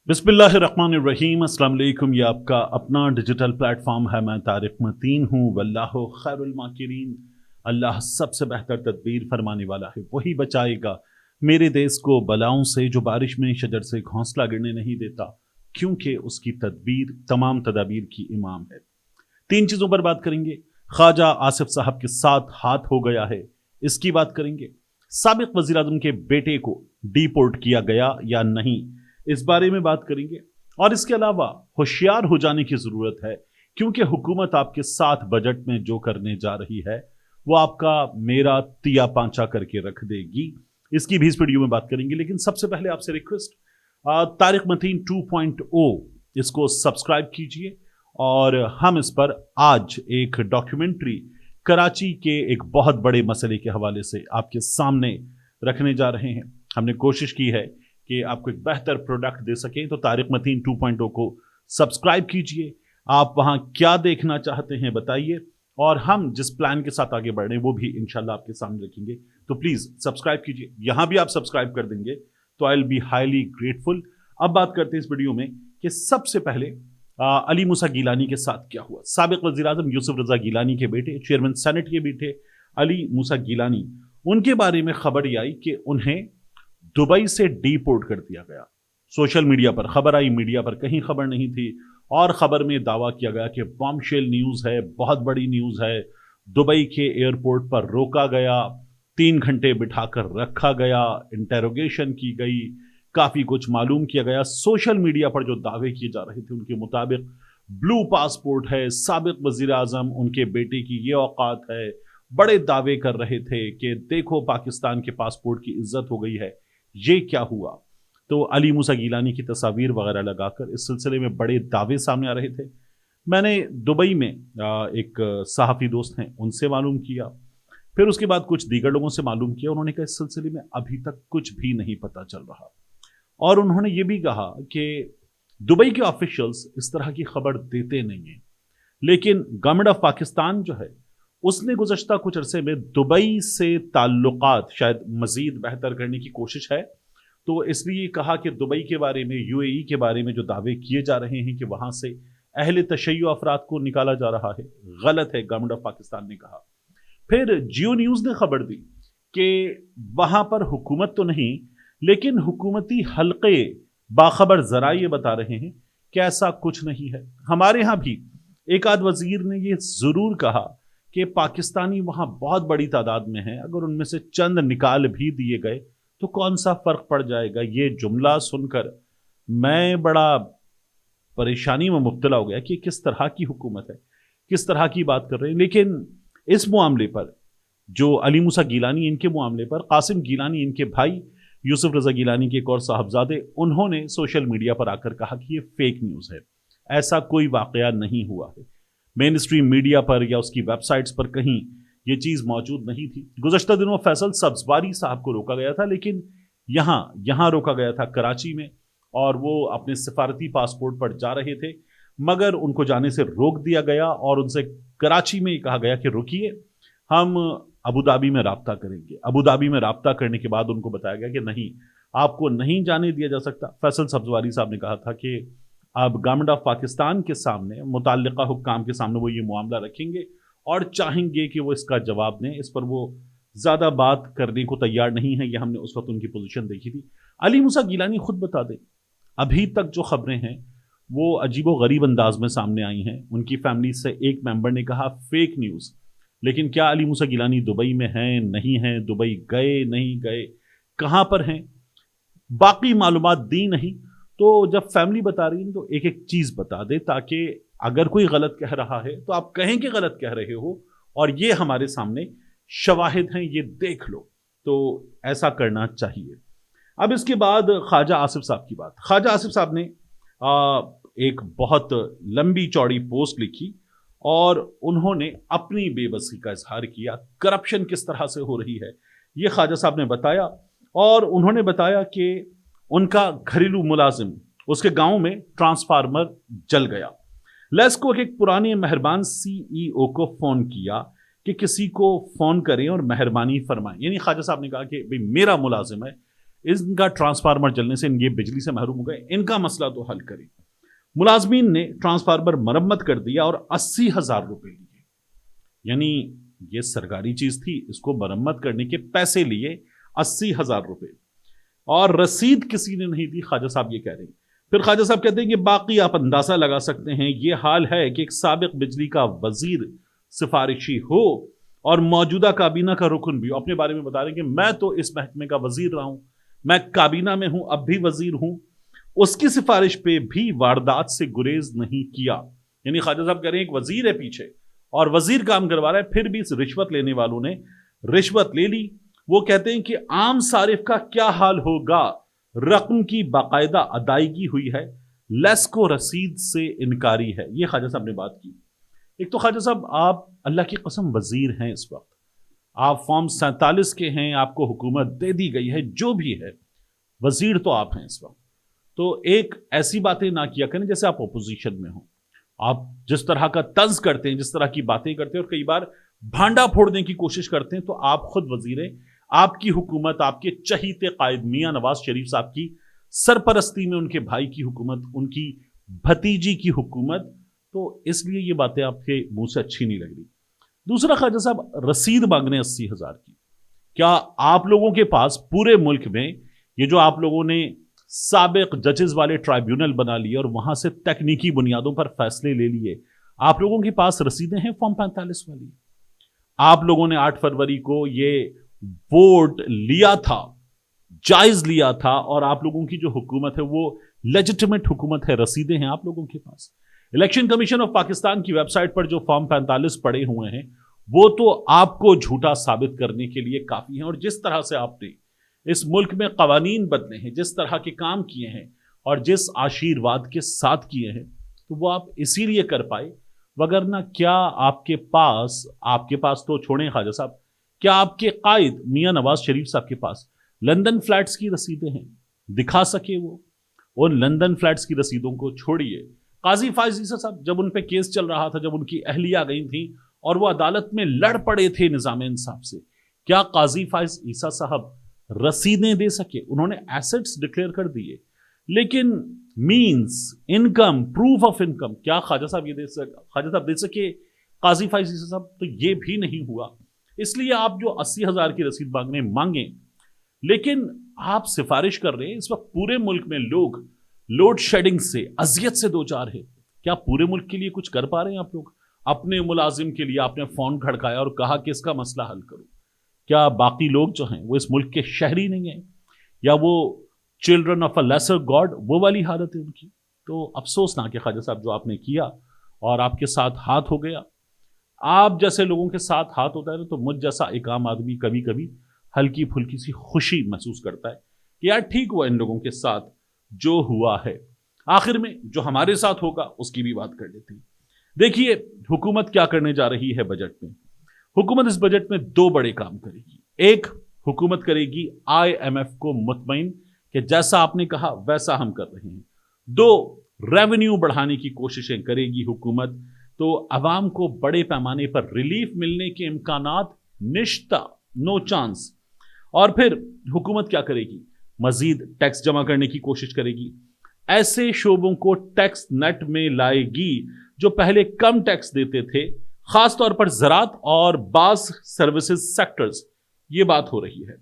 बिस्मिल्लाहिर्रहमानिर्रहीम। अस्सलाम वालेकुम। ये आपका अपना डिजिटल प्लेटफॉर्म है। मैं तारिक मतीन हूँ। वल्लाहु खैरुल माकिरीन। अल्लाह सबसे बेहतर तदबीर फरमाने वाला है, वही बचाएगा मेरे देश को बलाओं से, जो बारिश में शजर से घोंसला गिरने नहीं देता, क्योंकि उसकी तदबीर तमाम तदाबीर की इमाम है। तीन चीज़ों पर बात करेंगे। ख्वाजा आसिफ साहब के साथ हाथ हो गया है, इसकी बात करेंगे। साबिक वज़ीर आज़म के बेटे को डिपोर्ट किया गया या नहीं, इस बारे में बात करेंगे। और इसके अलावा होशियार हो जाने की ज़रूरत है, क्योंकि हुकूमत आपके साथ बजट में जो करने जा रही है वो आपका मेरा तिया पांचा करके रख देगी। इसकी भी इस वीडियो में बात करेंगे। लेकिन सबसे पहले आपसे रिक्वेस्ट, तारिक मतीन 2.0 इसको सब्सक्राइब कीजिए। और हम इस पर आज एक डॉक्यूमेंट्री कराची के एक बहुत बड़े मसले के हवाले से आपके सामने रखने जा रहे हैं। हमने कोशिश की है कि आपको एक बेहतर प्रोडक्ट दे सकें, तो तारिक मतीन 2.0 को सब्सक्राइब कीजिए। आप वहां क्या देखना चाहते हैं बताइए, और हम जिस प्लान के साथ आगे बढ़ रहे हैं वो भी इंशाल्लाह आपके सामने रखेंगे। तो प्लीज सब्सक्राइब कीजिए। यहां भी आप सब्सक्राइब कर देंगे तो I will be highly grateful. अब बात करते हैं इस वीडियो में कि सबसे पहले अली मूसा गिलानी के साथ क्या हुआ। साबिक वज़ीर आज़म यूसुफ रज़ा गिलानी के बेटे, चेयरमैन सेनेट के बेटे अली मूसा गिलानी, उनके बारे में खबर आई कि उन्हें दुबई से डिपोर्ट कर दिया गया। सोशल मीडिया पर खबर आई, मीडिया पर कहीं खबर नहीं थी, और खबर में दावा किया गया कि बॉम्बशेल न्यूज़ है, बहुत बड़ी न्यूज़ है। दुबई के एयरपोर्ट पर रोका गया, 3 घंटे बिठाकर रखा गया, इंटेरोगेशन की गई, काफ़ी कुछ मालूम किया गया। सोशल मीडिया पर जो दावे किए जा रहे थे उनके मुताबिक ब्लू पासपोर्ट है, साबिक वज़ीर आज़म उनके बेटे की ये औकात है। बड़े दावे कर रहे थे कि देखो पाकिस्तान के पासपोर्ट की इज्जत हो गई है। ये क्या हुआ? तो अली मूसा गिलानी की तस्वीर वगैरह लगाकर इस सिलसिले में बड़े दावे सामने आ रहे थे। मैंने दुबई में एक सहाफ़ी दोस्त हैं, उनसे मालूम किया, फिर उसके बाद कुछ दीगर लोगों से मालूम किया। उन्होंने कहा इस सिलसिले में अभी तक कुछ भी नहीं पता चल रहा। और उन्होंने ये भी कहा कि दुबई के ऑफिशियल्स इस तरह की खबर देते नहीं हैं, लेकिन गवर्नमेंट ऑफ पाकिस्तान जो है उसने गुज़श्ता कुछ अरसे में दुबई से ताल्लुकात शायद मज़ीद बेहतर करने की कोशिश है। तो इसलिए कहा कि दुबई के बारे में, यूएई के बारे में जो दावे किए जा रहे हैं कि वहाँ से अहले तशय्युअ अफराद को निकाला जा रहा है, गलत है, गवर्नमेंट ऑफ पाकिस्तान ने कहा। फिर जियो न्यूज़ ने खबर दी कि वहाँ पर हुकूमत तो नहीं, लेकिन हुकूमती हल्के बाखबर ज़रा ये बता रहे हैं कि ऐसा कुछ नहीं है। हमारे यहाँ भी एक आध वज़ीर ने ये ज़रूर कहा कि पाकिस्तानी वहाँ बहुत बड़ी तादाद में हैं, अगर उनमें से चंद निकाल भी दिए गए तो कौन सा फ़र्क पड़ जाएगा। ये जुमला सुनकर मैं बड़ा परेशानी में मुब्तला हो गया कि किस तरह की हुकूमत है, किस तरह की बात कर रहे हैं। लेकिन इस मामले पर जो अली मूसा गिलानी, इनके मामले पर कासिम गिलानी, इनके भाई यूसुफ रज़ा गिलानी के एक और साहबजादे, उन्होंने सोशल मीडिया पर आकर कहा कि ये फेक न्यूज़ है, ऐसा कोई वाक़या नहीं हुआ है। मेन स्ट्रीम मीडिया पर या उसकी वेबसाइट्स पर कहीं ये चीज़ मौजूद नहीं थी। गुज़श्ता दिनों फैसल सब्ज़वारी साहब को रोका गया था, लेकिन यहाँ रोका गया था कराची में, और वो अपने सिफारती पासपोर्ट पर जा रहे थे, मगर उनको जाने से रोक दिया गया और उनसे कराची में कहा गया कि रुकिए, हम अबू धाबी में राब्ता करेंगे। अबू धाबी में राब्ता करने के बाद उनको बताया गया कि नहीं, आपको नहीं जाने दिया जा सकता। फैसल सब्ज़वारी साहब ने कहा था कि अब गवर्नमेंट ऑफ पाकिस्तान के सामने, मुताल्लिका हुक्काम के सामने वो ये मामला रखेंगे और चाहेंगे कि वो इसका जवाब दें। इस पर वो ज़्यादा बात करने को तैयार नहीं है। ये हमने उस वक्त उनकी पोजीशन देखी थी। अली मूसा गिलानी खुद बता दें, अभी तक जो खबरें हैं वो अजीबो गरीब अंदाज में सामने आई हैं। उनकी फैमिली से एक मेंबर ने कहा फेक न्यूज़, लेकिन क्या अली मूसा गिलानी दुबई में हैं, नहीं हैं, दुबई गए, नहीं गए, कहाँ पर हैं, बाकी मालूमात दी नहीं। तो जब फैमिली बता रही है तो एक एक चीज़ बता दे, ताकि अगर कोई गलत कह रहा है तो आप कहें कि गलत कह रहे हो, और ये हमारे सामने शवाहिद हैं, ये देख लो। तो ऐसा करना चाहिए। अब इसके बाद ख्वाजा आसिफ साहब की बात। ख्वाजा आसिफ साहब ने एक बहुत लंबी चौड़ी पोस्ट लिखी और उन्होंने अपनी बेबसी का इजहार किया। करप्शन किस तरह से हो रही है ये ख्वाजा साहब ने बताया, और उन्होंने बताया कि उनका घरेलू मुलाजिम, उसके गांव में ट्रांसफार्मर जल गया। लेस्को के एक पुराने मेहरबान सीईओ को फ़ोन किया कि किसी को फ़ोन करें और मेहरबानी फरमाएं। यानी ख्वाजा साहब ने कहा कि भाई मेरा मुलाजिम है, इनका ट्रांसफार्मर जलने से ये बिजली से महरूम हो गए, इनका मसला तो हल करें। मुलाजमीन ने ट्रांसफार्मर मरम्मत कर दिया और 80,000 रुपए लिए, यानी ये सरकारी चीज थी, इसको मरम्मत करने के पैसे लिए 80,000 रुपए, और रसीद किसी ने नहीं दी, ख्वाजा साहब ये कह रहे हैं। फिर ख्वाजा साहब कहते हैं कि बाकी आप अंदाजा लगा सकते हैं, ये हाल है कि एक साबिक बिजली का वजीर सिफारिशी हो और मौजूदा काबीना का रुकन भी हो। अपने बारे में बता रहे हैं कि मैं तो इस महकमे का वजीर रहा हूं, मैं काबीना में हूं, अब भी वजीर हूं, उसकी सिफारिश पे भी वारदात से गुरेज नहीं किया। यानी ख्वाजा साहब कह रहे हैं एक वजीर है पीछे और वजीर काम करवा रहा है, फिर भी इस रिश्वत लेने वालों ने रिश्वत ले ली। वो कहते हैं कि आम सारिफ का क्या हाल होगा, रकम की बाकायदा अदायगी हुई है, लेस को रसीद से इनकारी है। ये ख्वाजा साहब ने बात की। एक तो ख्वाजा साहब आप अल्लाह की कसम वजीर हैं, इस वक्त आप फॉर्म 47 के हैं, आपको हुकूमत दे दी गई है, जो भी है वजीर तो आप हैं इस वक्त। तो एक ऐसी बातें ना किया करें जैसे आप अपोजिशन में हो। आप जिस तरह का तंज करते हैं, जिस तरह की बातें करते हैं और कई बार भांडा फोड़ने की कोशिश करते हैं, तो आप खुद वजीर हैं। आपकी हुकूमत, आपके चहीते कायद मियां नवाज शरीफ साहब की सरपरस्ती में उनके भाई की हुकूमत, उनकी भतीजी की हुकूमत, तो इसलिए ये बातें आपके मुंह से अच्छी नहीं लग रही। दूसरा ख्वाजा साहब रसीद मांगने 80,000 की, क्या आप लोगों के पास पूरे मुल्क में ये जो आप लोगों ने साबिक जजेस वाले ट्राइब्यूनल बना लिए और वहां से तकनीकी बुनियादों पर फैसले ले लिए, आप लोगों के पास रसीदें हैं फॉर्म 45 वाली? आप लोगों ने 8 फरवरी को ये वोट लिया था, जायज लिया था, और आप लोगों की जो हुकूमत है वो लेजिटिमेट हुकूमत है, रसीदें हैं आप लोगों के पास। इलेक्शन कमीशन ऑफ पाकिस्तान की वेबसाइट पर जो फॉर्म 45 पड़े हुए हैं वो तो आपको झूठा साबित करने के लिए काफी हैं। और जिस तरह से आपने इस मुल्क में कवानीन बदले हैं, जिस तरह के काम किए हैं और जिस आशीर्वाद के साथ किए हैं, तो वो आप इसीलिए कर पाए, वगरना क्या आपके पास तो छोड़ें ख्वाजा साहब, क्या आपके कायद मियां नवाज शरीफ साहब के पास लंदन फ्लैट्स की रसीदें हैं? दिखा सके वो? उन लंदन फ्लैट्स की रसीदों को छोड़िए, काजी फायज ईसा साहब जब उन पे केस चल रहा था, जब उनकी अहलिया गई थी और वो अदालत में लड़ पड़े थे निजाम इंसाफ से, क्या काजी फायज ईसा साहब रसीदें दे सके? उन्होंने एसेट्स डिक्लेयर कर दिए, लेकिन means income, proof of income, क्या ख्वाजा साहब दे सके काजी फायज ईसा साहब? तो ये भी नहीं हुआ। इसलिए आप जो 80,000 की रसीद मांगे, लेकिन आप सिफारिश कर रहे हैं। इस वक्त पूरे मुल्क में लोग लोड शेडिंग से, अजियत से दो चार है। क्या पूरे मुल्क के लिए कुछ कर पा रहे हैं आप लोग? अपने मुलाजिम के लिए आपने फोन खड़काया और कहा कि इसका मसला हल करो। क्या बाकी लोग जो हैं वो इस मुल्क के शहरी नहीं हैं, या वो children of a lesser God, वो वाली हालत है उनकी? तो अफसोस ना कि ख्वाजा साहब जो आपने किया और आपके साथ हाथ हो गया। आप जैसे लोगों के साथ हाथ होता है ना, तो मुझ जैसा एक आम आदमी कभी कभी हल्की फुल्की सी खुशी महसूस करता है कि यार ठीक हुआ इन लोगों के साथ जो हुआ है। आखिर में जो हमारे साथ होगा उसकी भी बात कर लेते हैं। देखिए हुकूमत क्या करने जा रही है बजट में। हुकूमत इस बजट में 2 बड़े काम करेगी। एक, हुकूमत करेगी IMF को मुतमईन कि जैसा आपने कहा वैसा हम कर रहे हैं। 2, रेवेन्यू बढ़ाने की कोशिशें करेगी हुकूमत, तो अवाम को बड़े पैमाने पर रिलीफ मिलने के इम्कानात निश्ता, नो चांस। और फिर हुकूमत क्या करेगी? मजीद टैक्स जमा करने की कोशिश करेगी। ऐसे शोबों को टैक्स नेट में लाएगी जो पहले कम टैक्स देते थे, खासतौर पर ज़राअत और बास सर्विसेज सेक्टर्स। ये बात हो रही है।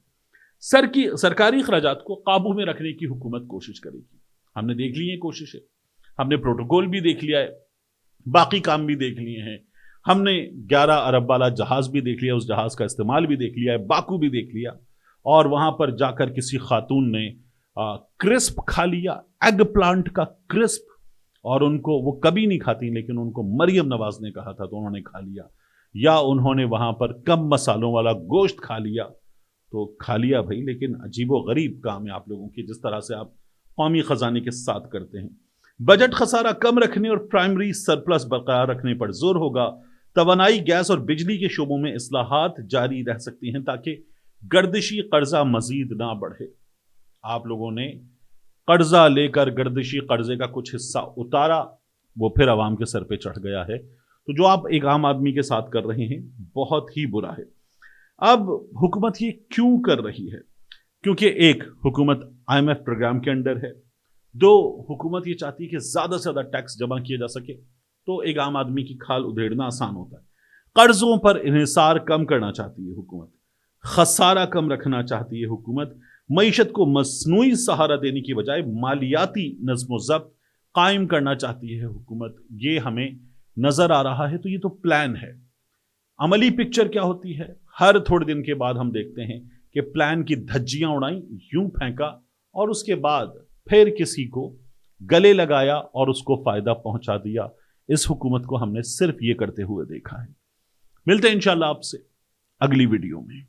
सरकारी खर्चात को काबू में रखने की हुकूमत कोशिश करेगी। हमने देख ली है कोशिशें, हमने प्रोटोकॉल भी देख लिया है, बाकी काम भी देख लिए हैं। हमने 11 अरब वाला जहाज भी देख लिया, उस जहाज का इस्तेमाल भी देख लिया है, बाकू भी देख लिया, और वहां पर जाकर किसी खातून ने क्रिस्प खा लिया, एग प्लांट का क्रिस्प, और उनको, वो कभी नहीं खाती लेकिन उनको मरियम नवाज ने कहा था तो उन्होंने खा लिया। या उन्होंने वहां पर कम मसालों वाला गोश्त खा लिया, तो खा लिया भाई, लेकिन अजीबो गरीब काम है आप लोगों की, जिस तरह से आप कौमी खजाने के साथ करते हैं। बजट खसारा कम रखने और प्राइमरी सरप्लस बरकरार रखने पर जोर होगा। तवानाई, गैस और बिजली के शोबों में इस्लाहात जारी रह सकती हैं ताकि गर्दिशी कर्जा मजीद ना बढ़े। आप लोगों ने कर्जा लेकर गर्दिशी कर्जे का कुछ हिस्सा उतारा, वो फिर आवाम के सर पे चढ़ गया है। तो जो आप एक आम आदमी के साथ कर रहे हैं बहुत ही बुरा है। अब हुकूमत ये क्यों कर रही है? क्योंकि एक हुकूमत IMF प्रोग्राम के अंडर है, दो हुकूमत ये चाहती है कि ज़्यादा से ज़्यादा टैक्स जमा किया जा सके, तो एक आम आदमी की खाल उधेड़ना आसान होता है। कर्जों पर इन्हिसार कम करना चाहती है हुकूमत, खसारा कम रखना चाहती है हुकूमत, मईशत को मसनूई सहारा देने की बजाय मालियाती नज़्म ज़ब्त कायम करना चाहती है हुकूमत। ये हमें नज़र आ रहा है, तो ये तो प्लान है। अमली पिक्चर क्या होती है? हर थोड़े दिन के बाद हम देखते हैं कि प्लान की धज्जियां उड़ाई, यूं फेंका और उसके बाद फिर किसी को गले लगाया और उसको फायदा पहुंचा दिया। इस हुकूमत को हमने सिर्फ ये करते हुए देखा है। मिलते हैं इंशाल्लाह आपसे अगली वीडियो में।